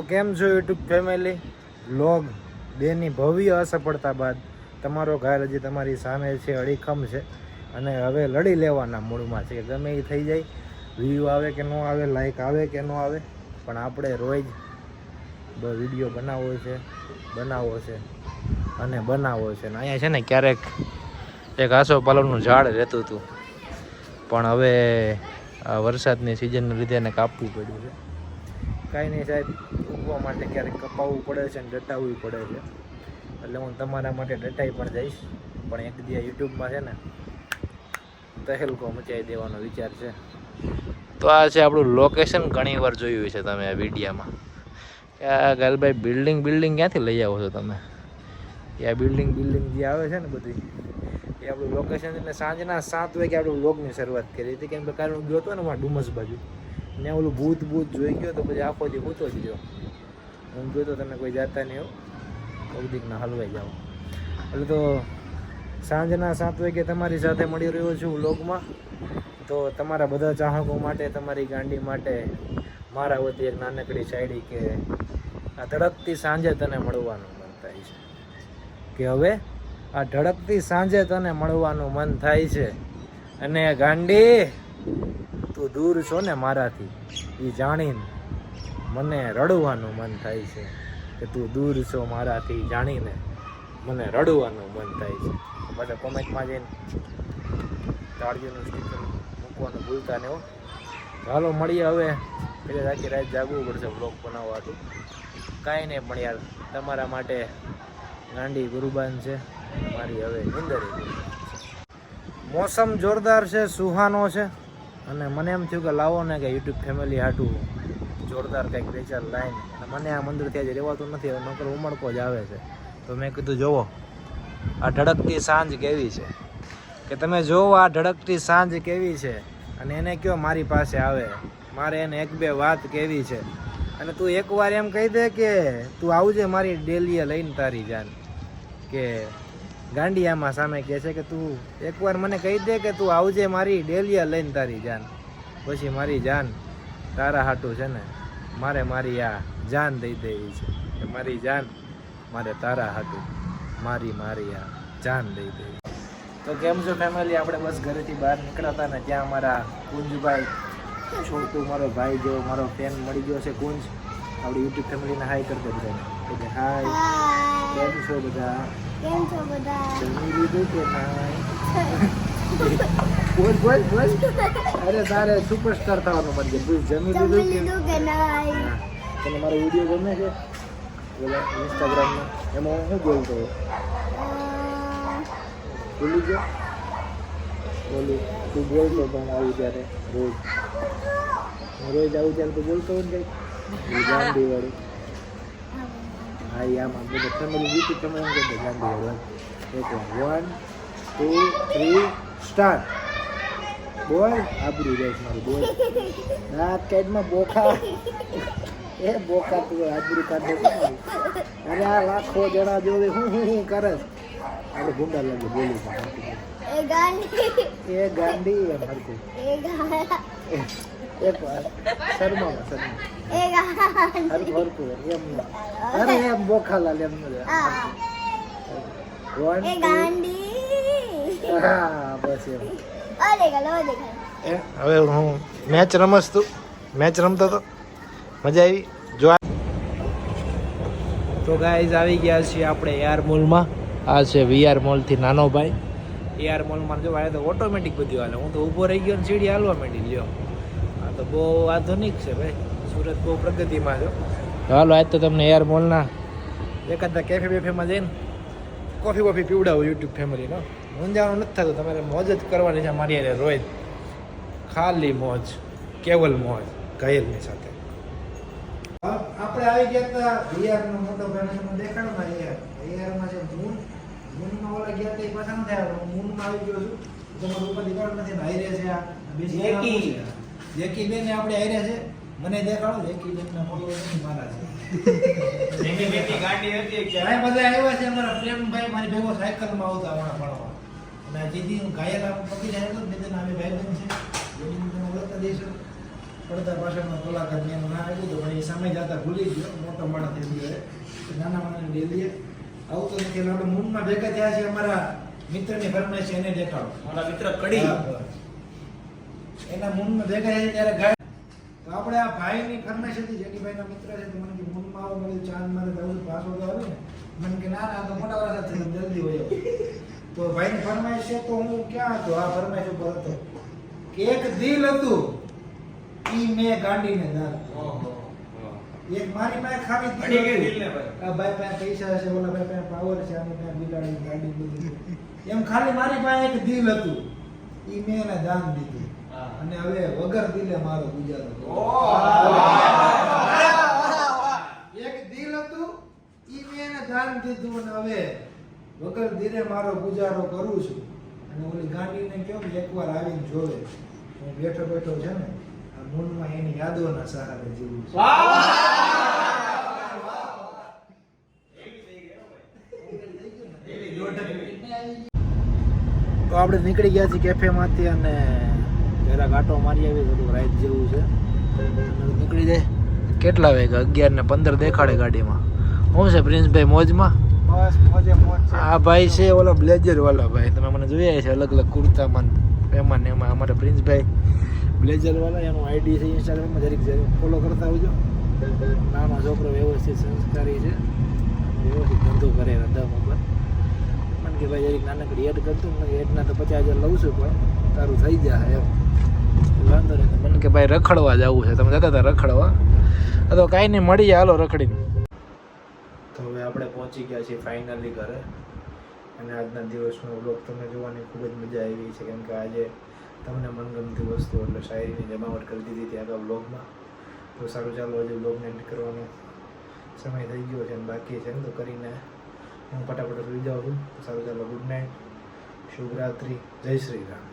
કેમ છો YouTube family? Vlog 2ની ભવ્ય અસફળતા બાદ તમારો ઘર હજી તમારી સામે છે, અડીખમ છે અને હવે લડી લેવાના મૂડમાં છે. ગમે એ થઈ જાય, વ્યૂ આવે કે ન આવે, લાઈક આવે કે ન આવે, પણ આપણે રોજ વિડીયો બનાવવો છે અને બનાવવો છે. ને અહીંયા છે ને ક્યારેક એક આસોપાલવનું ઝાડ રહેતું હતું, પણ હવે આ વરસાદની સિઝનના લીધે એને કાપવું પડ્યું છે. કાંઈ નહીં સાહેબ, ઉગવા માટે ક્યારેક કપાવવું પડે છે અને ડટાવવું પડે છે. એટલે હું તમારા માટે ડટાઈ પણ જઈશ, પણ એક દી યુટ્યુબમાં છે ને તહેલકો મચાવી દેવાનો વિચાર છે. તો આ છે આપણું લોકેશન. ઘણી વાર જોયું છે તમે આ વિડીયામાં. આ ગાલભાઈ બિલ્ડિંગ ક્યાંથી લઈ આવો છો તમે? આ બિલ્ડિંગ જે આવે છે ને બધી, એ આપણું લોકેશન. એટલે સાંજના 7 વાગે આપણે વ્લોગની શરૂઆત કરી હતી, કેમ કે કાલે હું ગયો હતો ને મારા ડુમસ બાજુ, ને ઓલું ભૂત જોઈ ગયો તો પછી આખો દી સૂતો જ ગયો. હું જોયો તો તમે કોઈ જાતા નહીં હો, બૌદ્ધિકના હલવાઈ જાઓ. એટલે તો સાંજના 7 વાગે તમારી સાથે મળી રહ્યો છું વ્લોગમાં. તો તમારા બધા ચાહકો માટે, તમારી ગાંડી માટે મારા વતી એક નાનકડી શાયરી કે આ ધડકતી સાંજે તને મળવાનું મન થાય છે, કે હવે આ ધડકતી સાંજે તને મળવાનું મન થાય છે, અને ગાંડી તું દૂર છો ને મારાથી એ જાણીને મને રડવાનું મન થાય છે, કે તું દૂર છો મારાથી જાણીને મને રડવાનું મન થાય છે. પાછા કોમેન્ટમાં જઈને તાળીઓનું સ્ટીકર મૂકવાનું ભૂલતા ને હો. હાલો મળીએ હવે. એટલે આખી રાત જાગવું પડશે બ્લોગ બનાવવા હતું. કાંઈ નહીં, પણ યાર તમારા માટે ગાંડી ગુરુબાન છે મારી. હવે નિંદર. મોસમ જોરદાર છે, સુહાનો છે, અને મને એમ થયું કે લાવો ને કે યુટ્યુબ ફેમિલી હાટું જોરદાર કંઈક 2-4 લાઈન. મને આ મંદિરથી આજે રહેવાતું નથી, હવે નકર ઉમળકો જ આવે છે. તો મેં કીધું જોવો આ ધડકતી સાંજ કેવી છે, કે તમે જોવો આ ધડકતી સાંજ કેવી છે, અને એને કયો મારી પાસે આવે, મારે એને 1-2 વાત કેવી છે. અને તું એકવાર એમ કહી દે કે તું આવજે મારી ડેલીએ લઈને તારી જાન. કે ગાંડિયામાં સામે કહે છે કે તું એકવાર મને કહી દે કે તું આવજે મારી ડેલીએ લઈને તારી જાન. પછી મારી જાન તારા હાટું છે ને મારે મારી આ જાન દઈ દેવી છે, કે મારી જાન મારે તારા હાટું મારી આ જાન દઈ દેવી. તો કેમ છો ફેમિલી? આપણે બસ ઘરેથી બહાર નીકળ્યા ને ત્યાં અમારા કુંજભાઈ છોટું, મારો ભાઈ જેવો મારો ફેન મળી ગયો છે કુંજ. આપણી યુટ્યુબ ફેમિલીને હાય કરતો બધાને. એટલે હાય, કેમ છો બધા? જમી લીધું કે નાય? બોલ. અરે તારે સુપરસ્ટાર થવાનું મન છે. જમી લીધું કે નાય? તને મારો વિડીયો ગમે છે ઇન્સ્ટાગ્રામમાં? એમાં હું બોલતો ભૂલી ગયો? બોલું તું બોલતો તો હું આવું ત્યારે રોજ આવું ત્યારે તું બોલતો હોય ને કંઈક ગાંધી વાળું. હા આમાં બધા ફેમિલી યુટ્યુબ તમે એમ કહે ગાંધી વાળું. Okay 1 2 3 start. બોલ આબરું જાય મારું. બોલ રાત કાઢમાં બોખા એ બોખા તું આબરું કાઢે. અને આ લાખો જણા જોવે હું કરે આપણે ગુંડા લાગે બોલી એ ગાંડી એમ હરકું એક શર્મા હરકું એમ. અરે એમ બોખાલાલ એમ હા બસ એમ. હવે હું મેચ રમતો હતો, મજા આવી. જો તો ગાઈઝ આવી ગયા છીએ આપણે એઆર મોલમાં. આ છે વીઆર મોલથી નાનો ભાઈ. એઆર મોલમાં જો આ તો ઓટોમેટિક બધું હાલે. હું તો ઊભો રહી ગયો ને સીડી હાલવા માંડી લ્યો. આ તો બહુ આધુનિક છે ભાઈ. સુરત બહુ પ્રગતિમાં છે. હાલો આજ તો તમને એઆર મોલના એકાદા કેફે બેફેમાં જઈને કોફી પીવડાવું યુટ્યુબ ફેમિલીનો. મૂંઝાવાનું નથી થતું, તમારે મોજ જ કરવાની છે મારી યારે રોજ. ખાલી મોજ, કેવલ મોજ ઘાયલની સાથે. આપણે આવી ગયા હતા વીઆરનો મોટો બ્રાન્ડ દેખાડમાં. વીઆરમાં છે મૂનમાં ઓલા ગયા હતા એ પાછા નથી આવ્યા. હું મૂનમાં આવી ગયો છું. તમારું ઉપર દીવાળ નથી ને હાઈરે છે. આ જેકી બેન આપણે હાઈરે છે. મને દેખાડો જેકી બેનના ફોટો નથી મારા છે. જેકી બેનની ગાડી હતી કે આ બધા આવ્યા છે. અમારા પ્રેમભાઈ મારી ભેગો સાયકલમાં આવતા હમણાં ભણવા. અને જીદી હું ઘાયલ પકડી જાય તો બેન અમે ભાઈ બહેન છે. ઓળખતા દઈશું. પડદા પાછળનો કલાકાર મેં એનું નામ આપ્યું હતું, પણ એ સામે જતા ભૂલી ગયો, મોટો માણસ થઈ ગયો એ. નાના માણસને ડેલીએ આવતો નથી એટલે આપણે મૂનમાં ભેગા થયા છે. અમારા મિત્રની ફરમાઈશ છે, એને દેખાડો. મારા મિત્ર કડી એના મૂનમાં ભેગા થયા છે ત્યારે ગાય. તો આપણે આ ભાઈની ફરમાઈશ હતી, જેઠીભાઈના મિત્ર છે, તો મને કે મૂનમાં આવો, મને ચાંદ મારે દઉં પાછો તો આવે ને. મને કે ના ના, તો મોટા વાળા છે, જલ્દી હોય. તો ભાઈની ફરમાઈશ છે, તો હું ક્યાં હતો? આ ફરમાઈશ ઉપર હતો કે એક દિલ હતું ઈ મેં ગાંડીને દાન. એક મારી પાસે ખાલી અડી ગઈ દિલને ભાઈ. આ ભાઈ પાસે પૈસા છે, ઓલા ભાઈ પાસે પાવર છે, આની પાસે બિલાડી ગાડી બધું. એમ ખાલી મારી પાસે એક દિલ હતું, ઈ મેં એને દાન દીધું. અને હવે વગર દિલે મારો ગુજારો. એક દિલ હતું, ઈ મેં એને દાન દીધું, અને હવે વગર દિલે મારો ગુજારો કરું છું. અને ઓલી ગાંડીને કહો કે એકવાર આવીને જોવે. હું બેઠો બેઠો છે ને આ મૂળમાં એની યાદોના સહારે જીવું છું. તો આપણે નીકળી ગયા છીએ કેફેમાંથી અને જરા ગાંટો મારી આવી, થોડું રાઈટ જેવું છે. નીકળી જાય. કેટલા વાગ્યા? 11:15 દેખાડે ગાડીમાં. શું છે પ્રિન્સભાઈ, મોજમાં? બસ મોજે મોજ છે. આ ભાઈ છે ઓલા બ્લેઝર વાળા ભાઈ, તમે મને જોયા છે અલગ અલગ કુર્તામાં એમાં ને એમાં. અમારા પ્રિન્સભાઈ બ્લેઝર વાળા, એનું આઈડી છે ઇન્સ્ટાગ્રામમાં, જરીક ફોલો કરતા આવજો. નાનો છોકરો વ્યવસ્થિત સંસ્કારી છે, વ્યવસ્થિત ધંધો કરે દમ ઉપર. મને કે ભાઈ જરીક નાનકડી એડ કરતું, મને એડના તો 50,000 લઉં છું, પણ તારું થઈ જાય એમ. વાંધો નહીં. મને કે ભાઈ રખડવા જવું છે, તમે જતા હતા રખડવા? તો કાંઈ નહીં, મળીએ હાલો રખડીને. તો હવે આપણે પહોંચી ગયા છીએ ફાઇનલી ઘરે. અને આજના દિવસનો વ્લોગ તમને જોવાની ખૂબ જ મજા આવી છે, કેમ કે આજે તમને મનગમતી વસ્તુ એટલે શાયરીની જમાવટ કરી દીધી હતી આગળ વ્લોગમાં. તો સારું, ચાલો હજી વ્લોગને એન્ડ કરવાનો સમય થઈ ગયો છે અને બાકી છે ને, તો કરીને હું ફટાફટ સુઈ જાઉં છું. સારું, ચાલો, ગુડ નાઇટ, શુભરાત્રિ, જય શ્રી રામ.